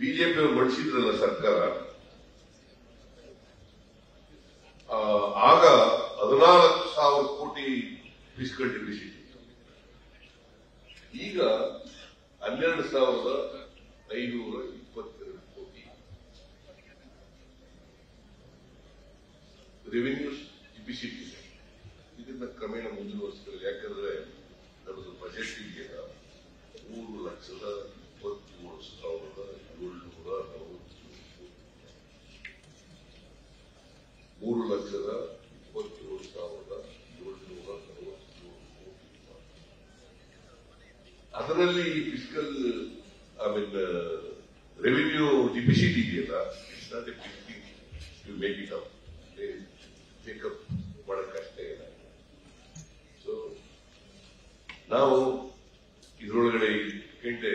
ಬಿಜೆಪಿಯವರು ಬಳಸಿದ್ರಲ್ಲ ಸರ್ಕಾರ, ಆಗ 14,000 ಕೋಟಿ ಫಿಸ್ಕಲ್ ಡೆಫಿಸಿಟ್ ಇತ್ತು. ಈಗ 12,522 ಕೋಟಿ ರೆವಿನ್ಯೂ ಡೆಫಿಸಿಟ್ ಇದೆ. ಇದನ್ನ ಕ್ರಮೇಣ ಮುಂದಿನ ವರ್ಷದಲ್ಲಿ, ಯಾಕಂದ್ರೆ ನಮ್ಮದು ಬಜೆಟ್ ಇದೆಯಲ್ಲ 3,23,740 ಅದರಲ್ಲಿ ಈ ಫಿಸ್ಕಲ್ ರೆವಿನ್ಯೂ ಡಿಫಿಸಿಟ್ ಇದೆಯಲ್ಲ, it's not a big thing to make it up, make up ಮಾಡಕ್ಕಷ್ಟೇ ಇಲ್ಲ. ಸೊ ನಾವು ಇದರೊಳಗಡೆ ಗಂಟೆ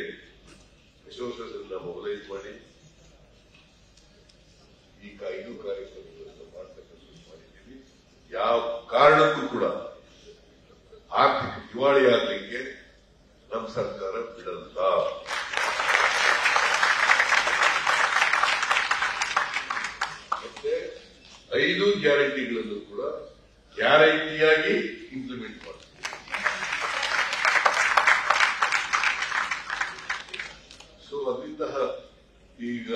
ರಿಸೋರ್ಸಸ್ ಅನ್ನ ಮೊಬಲೈಸ್ ಮಾಡಿ ಈ 5 ಕಾರ್ಯಕ್ರಮಗಳನ್ನು ಮಾಡ್ತಕ್ಕಂಥ ಮಾಡಿದ್ದೀವಿ. ಯಾವ ಕಾರಣಕ್ಕೂ ಕೂಡ ಆರ್ಥಿಕ ದಿವಾಳಿ ಆಗಲಿಕ್ಕೆ ನಮ್ಮ ಸರ್ಕಾರ ಬಿಡಲ್ಲ. ಮತ್ತೆ 5 ಗ್ಯಾರಂಟಿಗಳನ್ನು ಕೂಡ ಗ್ಯಾರಂಟಿಯಾಗಿ ಇಂಪ್ಲಿಮೆಂಟ್ ಮಾಡ್ತೀವಿ. ಸೊ ಅದರಿಂದ ಈಗ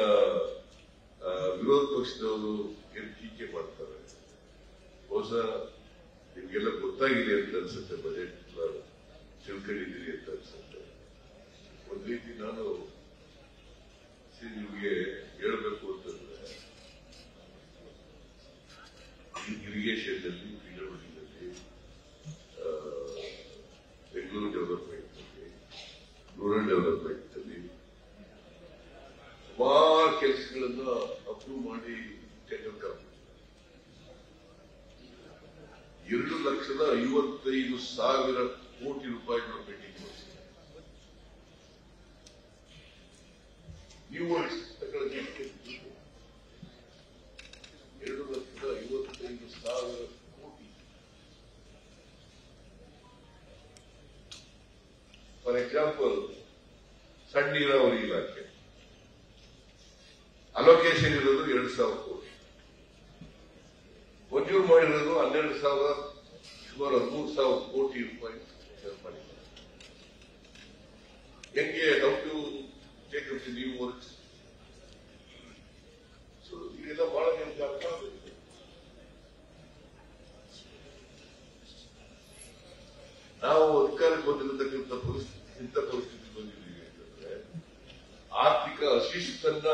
ವಿರೋಧ ಪಕ್ಷದವರು ಏನು ಟೀಕೆ ಮಾಡ್ತಾರೆ, ಬಹುಶಃ ನಿಮ್ಗೆಲ್ಲ ಗೊತ್ತಾಗಿದೆ ಅಂತ ಅನ್ಸುತ್ತೆ, ಬಜೆಟ್ ತಿಳ್ಕೊಂಡಿದ್ದೀರಿ ಅಂತ ಅನ್ಸುತ್ತೆ. ಒಂದ್ ರೀತಿ ನಾನು ನಿಮ್ಗೆ ಹೇಳಬೇಕು ಅಂತಂದ್ರೆ, ಇರಿಗೇಷನ್ ನಲ್ಲಿ, ಪಿಡಬ್ಲ್ಯೂಡಿನಲ್ಲಿ, ಬೆಂಗಳೂರು ಡೆವಲಪ್ಮೆಂಟ್ ನಲ್ಲಿ, ರೂರಲ್ ಡೆವಲಪ್ಮೆಂಟ್ ನಲ್ಲಿ ಸುಮಾರು ಕೆಲಸಗಳನ್ನ ಅಪ್ರೂವ್ ಮಾಡಿ ಟೆಂಡರ್ ಕರೆದು 2,55,000 ಕೋಟಿ ರೂಪಾಯಿಗಳ ಪೆಂಡಿಂಗ್ ಮಾಡಿಸಿದೆ. ನೀವು 2,55,000 ಕೋಟಿ. ಫಾರ್ ಎಕ್ಸಾಂಪಲ್, ಸಣ್ಣ ನೀರಾವರಿ ಇಲಾಖೆ ಅಲೋಕೇಶನ್ ಇರೋದು 2,000 ಕೋಟಿ, ಮಂಜೂರು ಮಾಡಿರೋದು 12,000, ಸುಮಾರು 13,000 ಕೋಟಿ ರೂಪಾಯಿ ಮಾಡಿದ್ದಾರೆ. ಹೆಂಗೆ how to take up the new works? So ಇದೆಲ್ಲ ಬಹಳ ಜನಕ್ಕೆ ಅರ್ಥ ಆಗುತ್ತೆ. ನಾವು ಅಧಿಕಾರಕ್ಕೆ ಬಂದಿರತಕ್ಕಂಥ ಇಂಥ ಪರಿಸ್ಥಿತಿ ಬಂದಿದ್ದೀವಿ ಅಂತಂದ್ರೆ, ಆರ್ಥಿಕ ಅಶಿಸ್ತನ್ನ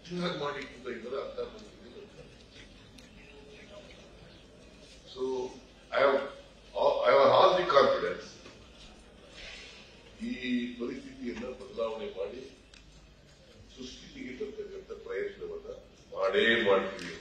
ಚೆನ್ನಾಗಿ ಮಾಡಿಕೊಂಡ ಇದರ ಅರ್ಥ ಬಂದಿದೆ. So I have all the confidence ಈ ಪರಿಸ್ಥಿತಿಯನ್ನ ಬದಲಾವಣೆ ಮಾಡಿ ಸುಸ್ಥಿತಿಗೆ ತರ್ತಕ್ಕಂಥ ಪ್ರಯತ್ನವನ್ನ ಮಾಡೇ ಮಾಡ್ತೀವಿ.